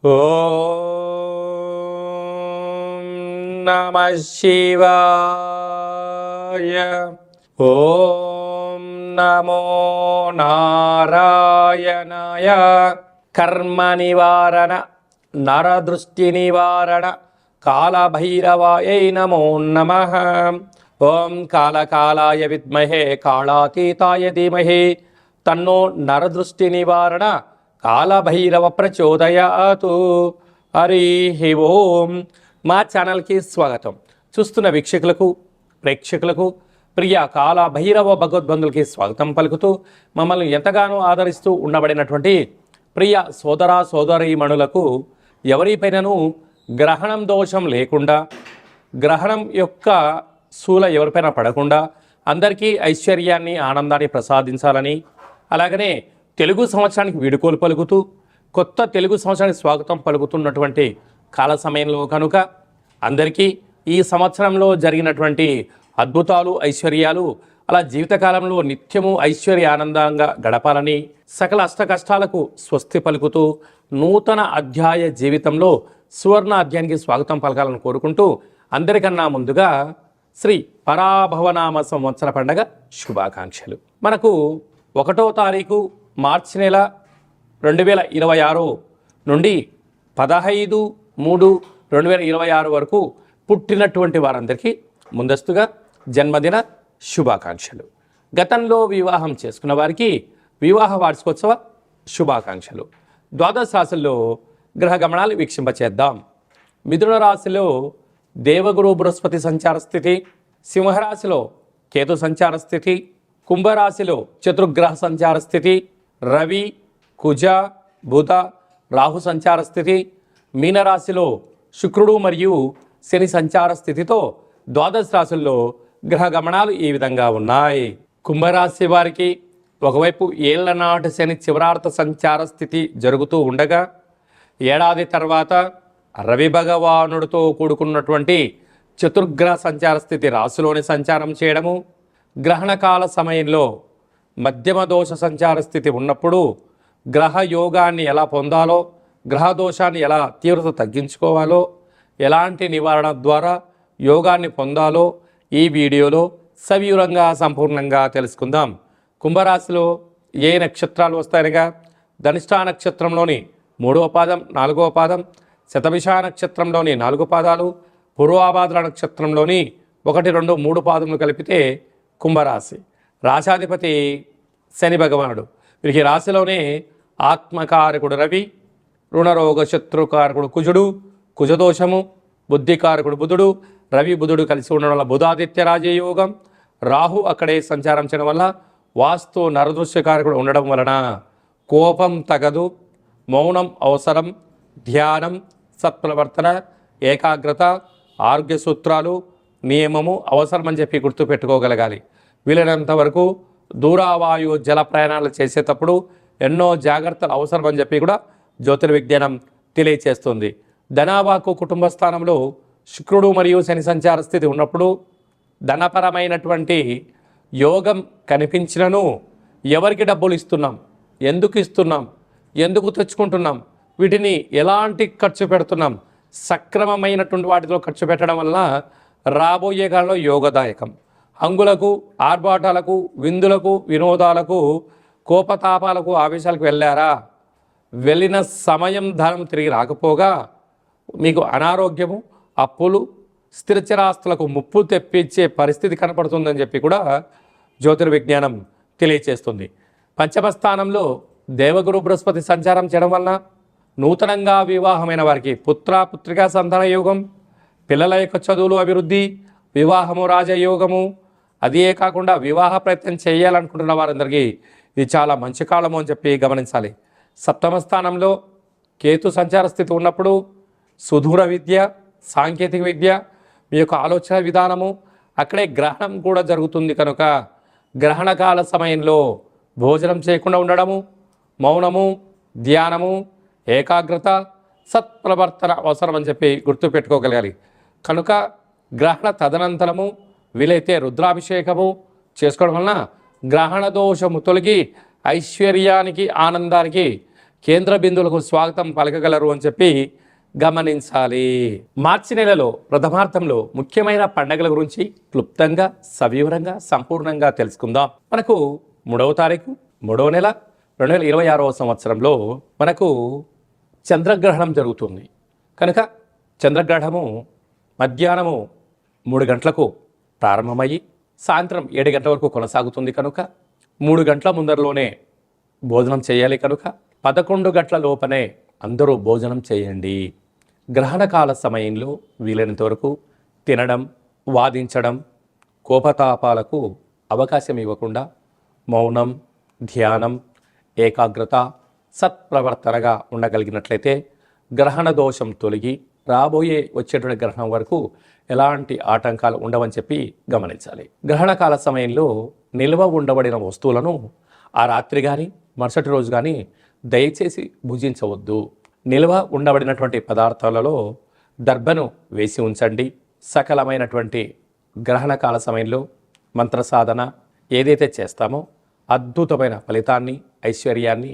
ఓం నమః శివాయ. ఓం నమో నారాయణాయ. కర్మ నివారణ నరదృష్టి నివారణ కాళభైరవాయై నమో నమః. ఓం కాళకాలాయ విద్మహే కాళాతీతాయ ధీమహి తన్నో నరదృష్టి నివారణ కాళభైరవ ప్రచోదయాతు. హరి ఓం. మా ఛానల్కి స్వాగతం. చూస్తున్న వీక్షకులకు ప్రేక్షకులకు ప్రియ కాళభైరవ భగవద్బంధులకి స్వాగతం పలుకుతూ మమ్మల్ని ఎంతగానో ఆదరిస్తూ ఉండబడినటువంటి ప్రియ సోదర సోదరీమణులకు ఎవరిపైనను గ్రహణం దోషం లేకుండా, గ్రహణం యొక్క శూల ఎవరిపైన పడకుండా అందరికీ ఐశ్వర్యాన్ని ఆనందాన్ని ప్రసాదించాలని, అలాగనే తెలుగు సంవత్సరానికి వీడుకోలు పలుకుతూ కొత్త తెలుగు సంవత్సరానికి స్వాగతం పలుకుతున్నటువంటి కాల సమయంలో కనుక అందరికీ ఈ సంవత్సరంలో జరిగినటువంటి అద్భుతాలు ఐశ్వర్యాలు అలా జీవితకాలంలో నిత్యము ఐశ్వర్య ఆనందంగా గడపాలని, సకల అష్ట కష్టాలకు స్వస్తి పలుకుతూ నూతన అధ్యాయ జీవితంలో సువర్ణ అధ్యాయానికి స్వాగతం పలకాలని కోరుకుంటూ అందరికన్నా ముందుగా శ్రీ పరాభవనామ సంవత్సర పండగ శుభాకాంక్షలు. మనకు 1వ తారీఖు మార్చి నెల 2026 నుండి 15/3/2026 వరకు పుట్టినటువంటి వారందరికీ ముందస్తుగా జన్మదిన శుభాకాంక్షలు. గతంలో వివాహం చేసుకున్న వారికి వివాహ వార్షికోత్సవ శుభాకాంక్షలు. ద్వాదశ రాశుల్లో గ్రహ గమనాలు వీక్షింపచేద్దాం. మిథున రాశిలో దేవగురు బృహస్పతి సంచార స్థితి, సింహరాశిలో కేతు సంచార స్థితి, కుంభరాశిలో చతుర్గ్రహ సంచార స్థితి, రవి కుజ బుధ రాహు సంచార స్థితి, మీనరాశిలో శుక్రుడు మరియు శని సంచార స్థితితో ద్వాదశ రాశుల్లో గ్రహ గమనాలు ఈ విధంగా ఉన్నాయి. కుంభరాశి వారికి ఒకవైపు ఏళ్ల నాటి శని చివరార్థ సంచార స్థితి జరుగుతూ ఉండగా, ఏడాది తర్వాత రవి భగవానుడితో కూడుకున్నటువంటి చతుర్గ్రహ సంచార స్థితి రాశిలోని సంచారం చేయడము, గ్రహణకాల సమయంలో మధ్యమ దోష సంచార స్థితి ఉన్నప్పుడు గ్రహ యోగాన్ని ఎలా పొందాలో, గ్రహ దోషాన్ని ఎలా తీవ్రత తగ్గించుకోవాలో, ఎలాంటి నివారణ ద్వారా యోగాన్ని పొందాలో ఈ వీడియోలో సవివరంగా సంపూర్ణంగా తెలుసుకుందాం. కుంభరాశిలో ఏ నక్షత్రాలు వస్తాయనగా ధనిష్ఠా నక్షత్రంలోని 3వ పాదం 4వ పాదం, శతభిష నక్షత్రంలోని 4 పాదాలు, పూర్వాభాద్ర నక్షత్రంలోని 1, 2, 3 పాదములు కలిపితే కుంభరాశి. రాశాధిపతి శని భగవానుడు. వీరికి రాశిలోనే ఆత్మకారకుడు రవి, రుణరోగ శత్రుకారకుడు కుజుడు, కుజదోషము, బుద్ధికారకుడు బుధుడు, రవి బుధుడు కలిసి ఉండడం వల్ల బుధాదిత్య రాజయోగం, రాహు అక్కడే సంచారం చేయడం వల్ల వాస్తు నరదృశ్యకారకుడు ఉండడం వలన కోపం తగదు, మౌనం అవసరం, ధ్యానం, సత్ప్రవర్తన, ఏకాగ్రత, ఆరోగ్య సూత్రాలు, నియమము అవసరమని చెప్పి గుర్తుపెట్టుకోగలగాలి. వీలైనంత వరకు దూరావాయు జల ప్రయాణాలు చేసేటప్పుడు ఎన్నో జాగ్రత్తలు అవసరమని చెప్పి కూడా జ్యోతిర్విజ్ఞానం తెలియచేస్తుంది. ధనావాకు కుటుంబ స్థానంలో శుక్రుడు మరియు శని సంచార స్థితి ఉన్నప్పుడు ధనపరమైనటువంటి యోగం కనిపించినను ఎవరికి డబ్బులు ఇస్తున్నాం, ఎందుకు ఇస్తున్నాం, ఎందుకు తెచ్చుకుంటున్నాం, వీటిని ఎలాంటి ఖర్చు పెడుతున్నాం, సక్రమమైనటువంటి వాటిలో ఖర్చు పెట్టడం వల్ల రాబోయే కాలంలో యోగదాయకం. హంగులకు, ఆర్భాటాలకు, విందులకు, వినోదాలకు, కోపతాపాలకు, ఆవేశాలకు వెళ్ళారా, వెళ్ళిన సమయం ధనం తిరిగి రాకపోగా మీకు అనారోగ్యము, అప్పులు, స్థిరచరాస్తులకు ముప్పు తెప్పించే పరిస్థితి కనపడుతుందని చెప్పి కూడా జ్యోతిర్విజ్ఞానం తెలియచేస్తుంది. పంచమ స్థానంలో దేవగురు బృహస్పతి సంచారం చేయడం వలన నూతనంగా వివాహమైన వారికి పుత్రికా సంతాన యోగం, పిల్లల యొక్క చదువులు అభివృద్ధి, వివాహము రాజయోగము, అదే కాకుండా వివాహ ప్రయత్నం చేయాలనుకుంటున్న వారందరికీ ఇది చాలా మంచి కాలము అని చెప్పి గమనించాలి. సప్తమ స్థానంలో కేతు సంచార స్థితి ఉన్నప్పుడు సుదూర విద్య, సాంకేతిక విద్య, మీ యొక్క ఆలోచన విధానము, అక్కడే గ్రహణం కూడా జరుగుతుంది కనుక గ్రహణకాల సమయంలో భోజనం చేయకుండా ఉండడము, మౌనము, ధ్యానము, ఏకాగ్రత, సత్ప్రవర్తన అవసరం అని చెప్పి గుర్తుపెట్టుకోగలగాలి. కనుక గ్రహణ తదనంతరము వీలైతే రుద్రాభిషేకము చేసుకోవడం వలన గ్రహణ దోషము తొలగి ఐశ్వర్యానికి ఆనందానికి కేంద్ర బిందువులకు స్వాగతం పలకగలరు అని చెప్పి గమనించాలి. మార్చి నెలలో ప్రథమార్థంలో ముఖ్యమైన పండగల గురించి క్లుప్తంగా సవివరంగా సంపూర్ణంగా తెలుసుకుందాం. మనకు 3వ తారీఖు 3వ నెల 2026వ సంవత్సరంలో మనకు చంద్రగ్రహణం జరుగుతుంది కనుక చంద్రగ్రహణము మధ్యాహ్నము 3 గంటలకు ప్రారంభమయ్యి సాయంత్రం 7 గంటల వరకు కొనసాగుతుంది కనుక 3 గంటల ముందరలోనే భోజనం చేయాలి కనుక 11 గంటల లోపనే అందరూ భోజనం చేయండి. గ్రహణకాల సమయంలో వీలైనంత వరకు తినడం, వాదించడం, కోపతాపాలకు అవకాశం ఇవ్వకుండా మౌనం, ధ్యానం, ఏకాగ్రత, సత్ప్రవర్తనగా ఉండగలిగినట్లయితే గ్రహణ దోషం తొలగి రాబోయే వచ్చేటువంటి గ్రహణం వరకు ఎలాంటి ఆటంకాలు ఉండవని చెప్పి గమనించాలి. గ్రహణకాల సమయంలో నిల్వ ఉండబడిన వస్తువులను ఆ రాత్రి కానీ మరుసటి రోజు కానీ దయచేసి భుజించవద్దు. నిల్వ ఉండబడినటువంటి పదార్థాలలో దర్భను వేసి ఉంచండి. సకలమైనటువంటి గ్రహణకాల సమయంలో మంత్ర సాధన ఏదైతే చేస్తామో అద్భుతమైన ఫలితాన్ని, ఐశ్వర్యాన్ని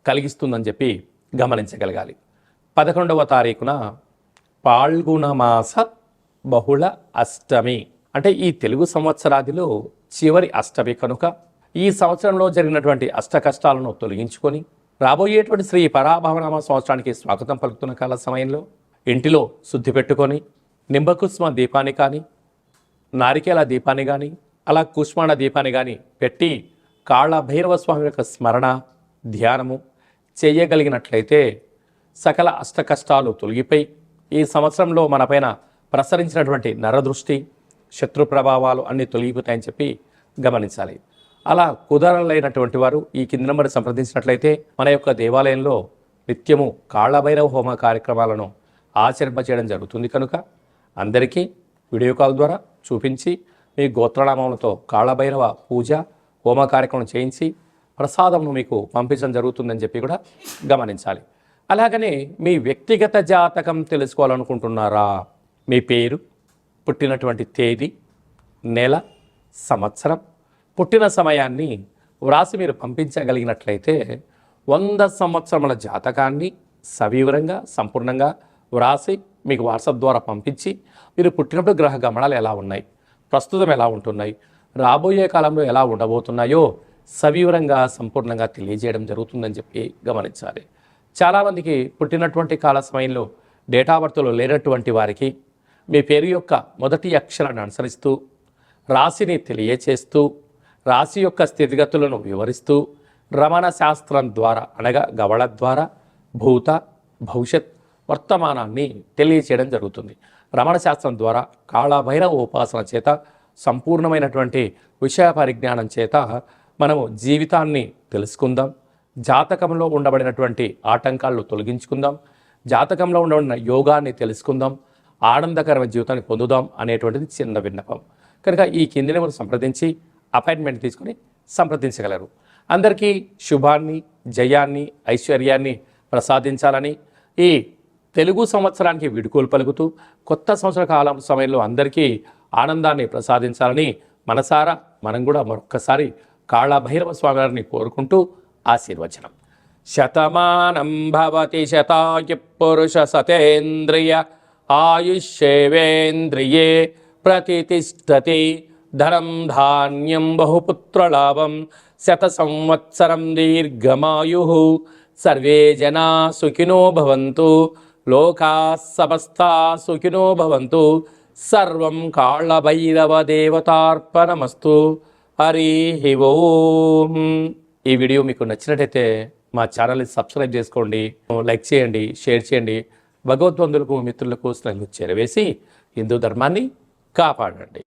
కలిగిస్తుందని చెప్పి గమనించగలగాలి. 11వ తారీఖున పాల్గొన మాస బహుళ అష్టమి అంటే ఈ తెలుగు సంవత్సరాదిలో చివరి అష్టమి కనుక ఈ సంవత్సరంలో జరిగినటువంటి అష్ట కష్టాలను తొలగించుకొని రాబోయేటువంటి శ్రీ పరాభవనామ సంవత్సరానికి స్వాగతం పలుకుతున్న కాల సమయంలో ఇంటిలో శుద్ధి పెట్టుకొని నింబకుస్మ దీపాన్ని కానీ నారికేల దీపాన్ని కానీ అలా కుష్మాండ దీపాన్ని కానీ పెట్టి కాళ్ళ భైరవ స్వామి యొక్క స్మరణ ధ్యానము చేయగలిగినట్లయితే సకల అష్ట కష్టాలు తొలగిపోయి ఈ సంవత్సరంలో మనపైన ప్రసరించినటువంటి నరదృష్టి, శత్రు ప్రభావాలు అన్నీ తొలగిపోతాయని చెప్పి గమనించాలి. అలా కుదరలేనటువంటి వారు ఈ కింది నెంబర్ సంప్రదించినట్లయితే మన యొక్క దేవాలయంలో నిత్యము కాళ్ళభైరవ హోమ కార్యక్రమాలను ఆచరింపచేయడం జరుగుతుంది కనుక అందరికీ వీడియో కాల్ ద్వారా చూపించి మీ గోత్రనామములతో కాళ్ళభైరవ పూజ హోమ కార్యక్రమం చేయించి ప్రసాదంను మీకు పంపించడం జరుగుతుందని చెప్పి కూడా గమనించాలి. అలాగనే మీ వ్యక్తిగత జాతకం తెలుసుకోవాలనుకుంటున్నారా? మీ పేరు, పుట్టినటువంటి తేదీ, నెల, సంవత్సరం, పుట్టిన సమయాన్ని వ్రాసి మీరు పంపించగలిగినట్లయితే 100 సంవత్సరముల జాతకాన్ని సవివరంగా సంపూర్ణంగా వ్రాసి మీకు వాట్సాప్ ద్వారా పంపించి మీరు పుట్టినప్పుడు గ్రహ గమనాలు ఎలా ఉన్నాయి, ప్రస్తుతం ఎలా ఉంటున్నాయి, రాబోయే కాలంలో ఎలా ఉండబోతున్నాయో సవివరంగా సంపూర్ణంగా తెలియజేయడం జరుగుతుందని చెప్పి గమనించాలి. చాలామందికి పుట్టినటువంటి కాల సమయంలో డేటా బర్త్లో లేనటువంటి వారికి మీ పేరు యొక్క మొదటి అక్షరాన్ని అనుసరిస్తూ రాశిని తెలియచేస్తూ రాశి యొక్క స్థితిగతులను వివరిస్తూ రమణ శాస్త్రం ద్వారా అనగా గవళ ద్వారా భూత భవిష్యత్ వర్తమానాన్ని తెలియచేయడం జరుగుతుంది. రమణ శాస్త్రం ద్వారా కాళభైరవ ఉపాసన చేత సంపూర్ణమైనటువంటి విషయ పరిజ్ఞానం చేత మనము జీవితాన్ని తెలుసుకుందాం. జాతకంలో ఉండబడినటువంటి ఆటంకాలను తొలగించుకుందాం. జాతకంలో ఉండబడిన యోగాన్ని తెలుసుకుందాం. ఆనందకరమైన జీవితాన్ని పొందుదాం అనేటువంటిది చిన్న విన్నపం కనుక ఈ కింది నెంబర్ సంప్రదించి అపాయింట్మెంట్ తీసుకొని సంప్రదించగలరు. అందరికీ శుభాన్ని, జయాన్ని, ఐశ్వర్యాన్ని ప్రసాదించాలని ఈ తెలుగు సంవత్సరానికి వీడుకోలు పలుకుతూ కొత్త సంవత్సర కాలం సమయంలో అందరికీ ఆనందాన్ని ప్రసాదించాలని మనసారా మనం కూడా మరొక్కసారి కాళభైరవ స్వామి వారిని కోరుకుంటూ ఆశీర్వచనం. శతమానం భవతి శతాయు పురుష సతేంద్రియ ఆయుష్యేవేంద్రియే ప్రతిష్టతి ధనం ధాన్యం బహుపుత్రలాభం శత సంవత్సరం దీర్ఘమాయు సర్వే జనా సుఖినో భవంతు లోకా సమస్తా సుఖినో భవంతు సర్వం కాళభైరవ దేవతార్పణమస్తు. హరి ఓం. ఈ వీడియో మీకు నచ్చినట్టయితే మా ఛానల్ని సబ్స్క్రైబ్ చేసుకోండి, లైక్ చేయండి, షేర్ చేయండి. భగవద్బంధులకు మిత్రులకు స్నేహితులకు చేరవేసి హిందూ ధర్మాన్ని కాపాడండి.